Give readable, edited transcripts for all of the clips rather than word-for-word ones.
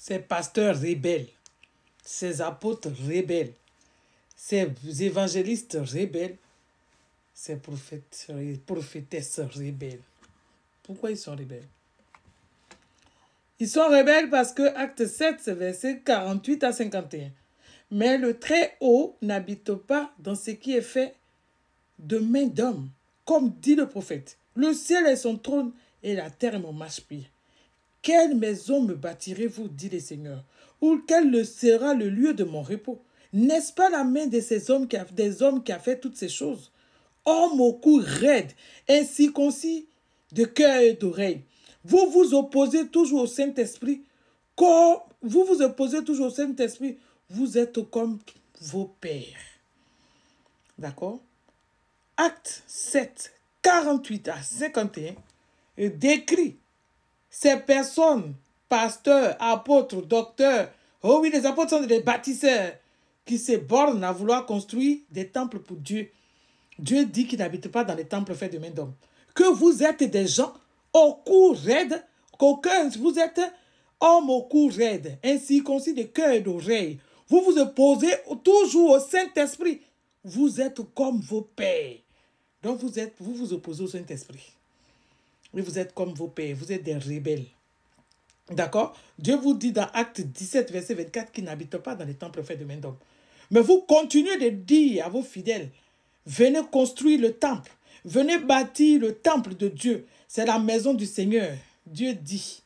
ces pasteurs rebelles, ces apôtres rebelles, ces évangélistes rebelles, ces prophètes, prophétesses rebelles. Pourquoi ils sont rebelles? Ils sont rebelles parce que Acte 7, versets 48 à 51. Mais le Très-Haut n'habite pas dans ce qui est fait de main d'homme, comme dit le prophète. Le ciel est son trône et la terre est mon marchepied. Quelle maison me bâtirez-vous, dit le Seigneur, ou quel sera le lieu de mon repos? N'est-ce pas la main de ces hommes des hommes qui a fait toutes ces choses? Hommes au cou raide, incirconcis de cœur et d'oreille. Vous vous opposez toujours au Saint-Esprit. Comme vous vous opposez toujours au Saint-Esprit, vous êtes comme vos pères. D'accord? Acte 7, 48 à 51 décrit ces personnes, pasteurs, apôtres, docteurs. Oh oui, les apôtres sont des bâtisseurs qui se bornent à vouloir construire des temples pour Dieu. Dieu dit qu'il n'habite pas dans les temples faits de main d'homme. Que vous êtes des gens au cou raide, vous êtes hommes au cou raide, incirconcis de cœur et d'oreille. Vous vous opposez toujours au Saint-Esprit. Vous êtes comme vos pères. Donc vous vous opposez au Saint-Esprit. Et vous êtes comme vos pères. Vous êtes des rebelles. D'accord? Dieu vous dit dans Acte 17, verset 24, qu'il n'habite pas dans les temples faits de main d'homme. Mais vous continuez de dire à vos fidèles, venez construire le temple. Venez bâtir le temple de Dieu. C'est la maison du Seigneur. Dieu dit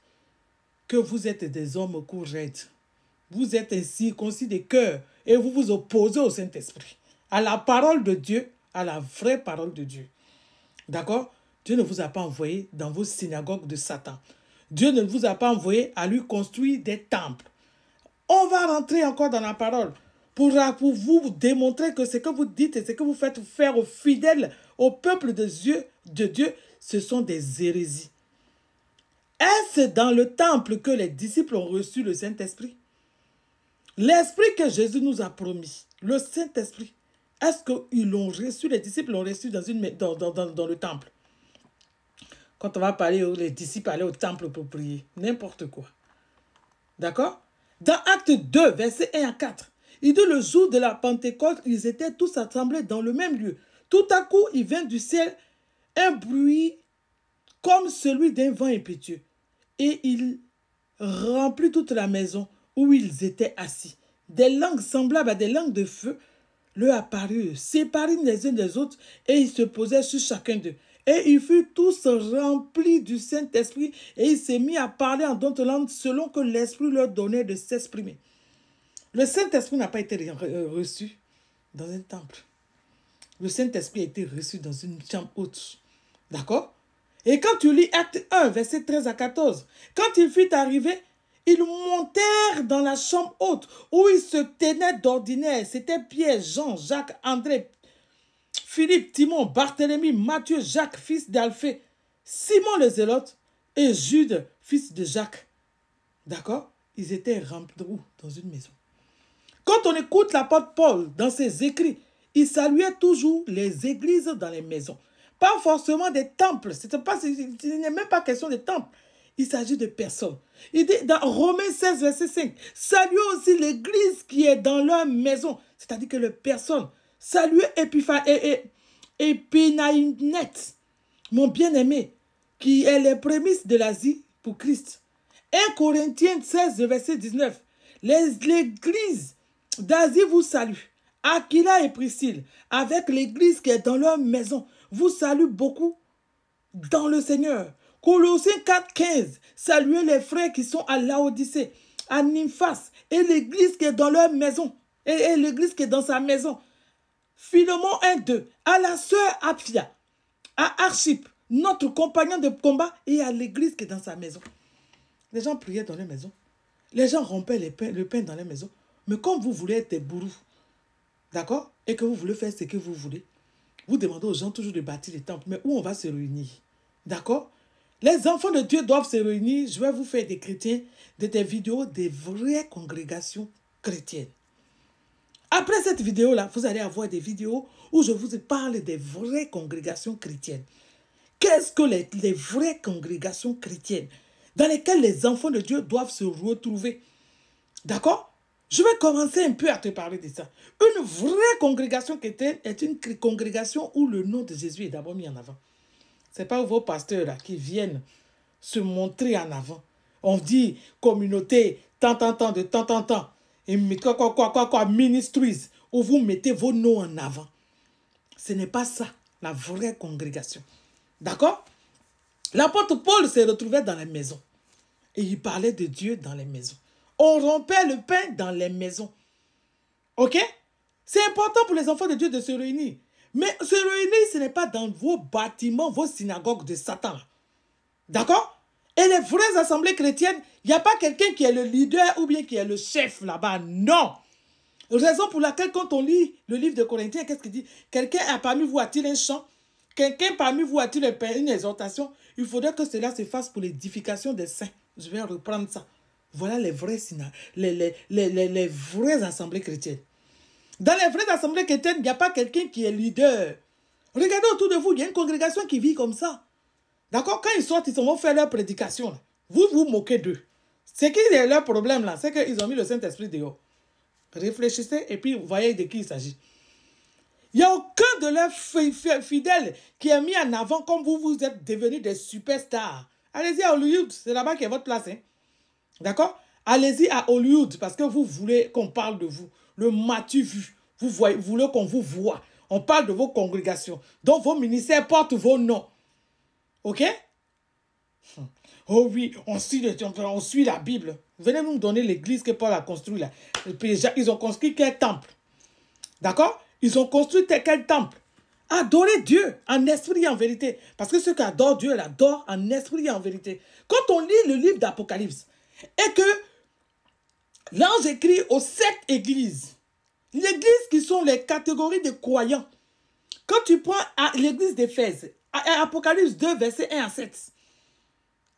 que vous êtes des hommes au cou raide. Vous êtes incirconcis de cœur et vous vous opposez au Saint-Esprit, à la parole de Dieu, à la vraie parole de Dieu. D'accord? Dieu ne vous a pas envoyé dans vos synagogues de Satan. Dieu ne vous a pas envoyé à lui construire des temples. On va rentrer encore dans la parole pour vous démontrer que ce que vous dites et ce que vous faites faire aux fidèles, au peuple de Dieu, ce sont des hérésies. Est-ce dans le temple que les disciples ont reçu le Saint-Esprit? L'Esprit que Jésus nous a promis, le Saint-Esprit, est-ce qu'ils l'ont reçu, les disciples l'ont reçu dans le temple? Quand on va parler, les disciples allaient au temple pour prier, n'importe quoi. D'accord? Dans Acte 2, versets 1 à 4, il dit le jour de la Pentecôte, ils étaient tous assemblés dans le même lieu. Tout à coup, il vint du ciel un bruit comme celui d'un vent impétueux. Et il remplit toute la maison où ils étaient assis. Des langues semblables à des langues de feu leur apparurent, séparées les uns des autres, et ils se posaient sur chacun d'eux. Et ils furent tous remplis du Saint-Esprit, et ils se mirent à parler en d'autres langues selon que l'Esprit leur donnait de s'exprimer. Le Saint-Esprit n'a pas été reçu dans un temple. Le Saint-Esprit a été reçu dans une chambre haute. D'accord? Et quand tu lis Acte 1, verset 13 à 14, quand il fut arrivé, ils montèrent dans la chambre haute où ils se tenaient d'ordinaire. C'était Pierre, Jean, Jacques, André, Philippe, Timon, Barthélemy, Matthieu, Jacques, fils d'Alphée, Simon le Zélote et Jude, fils de Jacques. D'accord? Ils étaient remplis dans une maison. Quand on écoute l'apôtre Paul dans ses écrits, il saluait toujours les églises dans les maisons. Pas forcément des temples. Il n'est même pas question de temples. Il s'agit de personnes. Il dit dans Romains 16, verset 5, saluez aussi l'église qui est dans leur maison. C'est-à-dire que les personnes. Saluez Épinaïnette, mon bien-aimé, qui est les prémices de l'Asie pour Christ. 1 Corinthiens 16, verset 19, l'église d'Asie vous salue. Aquila et Priscille, avec l'église qui est dans leur maison, vous salue beaucoup dans le Seigneur. Colossiens 4, 15, saluez les frères qui sont à Laodicée, à Nymphas, et l'église qui est dans leur maison, et l'église qui est dans sa maison. Philémon 1, 2, à la sœur Apphia, à Archip, notre compagnon de combat, et à l'église qui est dans sa maison. Les gens priaient dans leur maison. Les gens rompaient le pain dans leur maison. Mais comme vous voulez être des bourrous, d'accord, et que vous voulez faire ce que vous voulez, vous demandez aux gens toujours de bâtir les temples. Mais où on va se réunir? D'accord? Les enfants de Dieu doivent se réunir. Je vais vous faire des chrétiens, des vidéos des vraies congrégations chrétiennes. Après cette vidéo-là, vous allez avoir des vidéos où je vous parle des vraies congrégations chrétiennes. Qu'est-ce que les vraies congrégations chrétiennes dans lesquelles les enfants de Dieu doivent se retrouver? D'accord? Je vais commencer un peu à te parler de ça. Une vraie congrégation chrétienne est une congrégation où le nom de Jésus est d'abord mis en avant. Ce n'est pas vos pasteurs là qui viennent se montrer en avant. On dit communauté, tant, de temps. Et ministries, où vous mettez vos noms en avant. Ce n'est pas ça, la vraie congrégation. D'accord? L'apôtre Paul s'est retrouvé dans les maisons. Et il parlait de Dieu dans les maisons. On rompait le pain dans les maisons. Ok? C'est important pour les enfants de Dieu de se réunir. Mais se réunir, ce n'est pas dans vos bâtiments, vos synagogues de Satan. D'accord? Et les vraies assemblées chrétiennes, il n'y a pas quelqu'un qui est le leader ou bien qui est le chef là-bas. Non! Raison pour laquelle quand on lit le livre de Corinthiens, qu'est-ce qu'il dit? Quelqu'un parmi vous a-t-il un chant? Quelqu'un parmi vous a-t-il une exhortation? Il faudrait que cela se fasse pour l'édification des saints. Je vais reprendre ça. Voilà les vraies les vraies assemblées chrétiennes. Dans les vraies assemblées chrétiennes, il n'y a pas quelqu'un qui est leader. Regardez autour de vous, il y a une congrégation qui vit comme ça. D'accord? Quand ils sortent, ils vont faire leur prédication. Là. Vous vous moquez d'eux. C'est qui est leur problème là? C'est qu'ils ont mis le Saint-Esprit dehors. Réfléchissez et puis voyez de qui il s'agit. Il n'y a aucun de leurs fidèles qui est mis en avant comme vous êtes devenus des superstars. Allez-y à Hollywood, c'est là-bas qu'est votre place. Hein? D'accord? Allez-y à Hollywood parce que vous voulez qu'on parle de vous. Le matu vu. Vous voulez qu'on vous voit. On parle de vos congrégations. Donc vos ministères portent vos noms. Ok? Oh oui, on suit la Bible. Venez nous donner l'église que Paul a construite là. Et puis, ils ont construit quel temple? D'accord? Ils ont construit quel temple? Adorer Dieu en esprit et en vérité. Parce que ceux qui adorent Dieu l'adorent en esprit et en vérité. Quand on lit le livre d'Apocalypse et que l'ange écrit aux 7 églises, les églises qui sont les catégories de croyants, quand tu prends l'église d'Éphèse, Apocalypse 2, versets 1 à 7,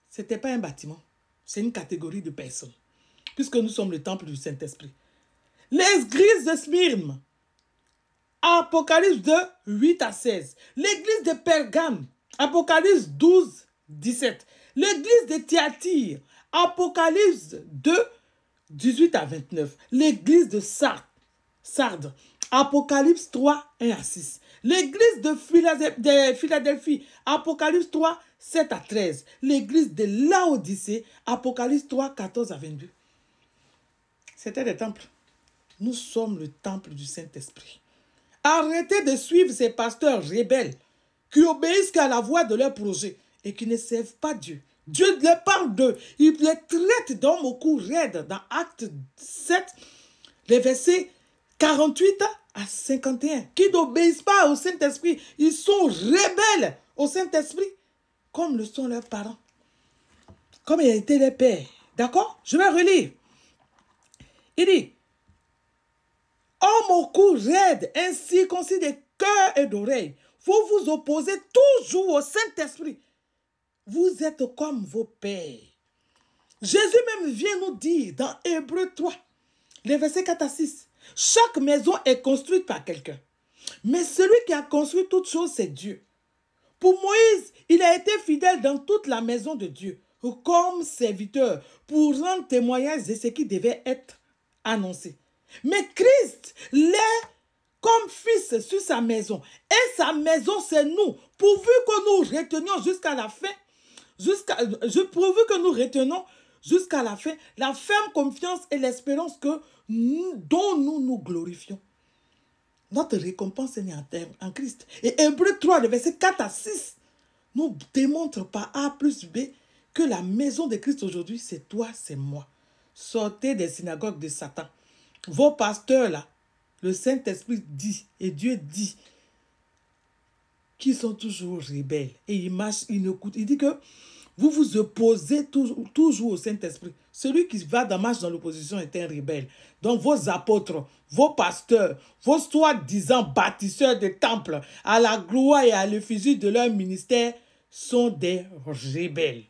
ce n'était pas un bâtiment, c'est une catégorie de personnes, puisque nous sommes le temple du Saint-Esprit. L'église de Smyrne, Apocalypse 2, 8 à 16. L'église de Pergame, Apocalypse 12, 17. L'église de Thyatire, Apocalypse 2, 18 à 29. L'église de Sardes, Apocalypse 3, 1 à 6. L'église de Philadelphie, Apocalypse 3, 7 à 13. L'église de Laodicée, Apocalypse 3, 14 à 22. C'était des temples. Nous sommes le temple du Saint-Esprit. Arrêtez de suivre ces pasteurs rebelles qui obéissent qu'à la voix de leur projet et qui ne servent pas Dieu. Dieu leur parle d'eux. Il les traite d'hommes au cou raide dans Acte 7, les versets 48 à 51, qui n'obéissent pas au Saint-Esprit. Ils sont rebelles au Saint-Esprit, comme le sont leurs parents, comme il a été les pères. D'accord? Je vais relire. Il dit, homme au cou raide, incirconcis de cœur et d'oreille, vous vous opposez toujours au Saint-Esprit. Vous êtes comme vos pères. Jésus même vient nous dire dans Hébreux 3, les versets 4 à 6, chaque maison est construite par quelqu'un. Mais celui qui a construit toute chose, c'est Dieu. Pour Moïse, il a été fidèle dans toute la maison de Dieu, comme serviteur, pour rendre témoignage de ce qui devait être annoncé. Mais Christ l'est comme fils sur sa maison. Et sa maison, c'est nous. Pourvu que nous retenions jusqu'à la fin, pourvu que nous retenons jusqu'à la fin, la ferme confiance et l'espérance dont nous nous glorifions. Notre récompense est en Christ. Et Hébreux 3, le verset 4 à 6, nous démontre par A plus B que la maison de Christ aujourd'hui, c'est toi, c'est moi. Sortez des synagogues de Satan. Vos pasteurs là, le Saint-Esprit dit, et Dieu dit, qu'ils sont toujours rebelles. Et ils marchent, ils n'écoutent. Il dit que vous vous opposez toujours au Saint-Esprit. Celui qui marche dans l'opposition est un rebelle. Donc vos apôtres, vos pasteurs, vos soi-disant bâtisseurs de temples, à la gloire et à l'effigie de leur ministère, sont des rebelles.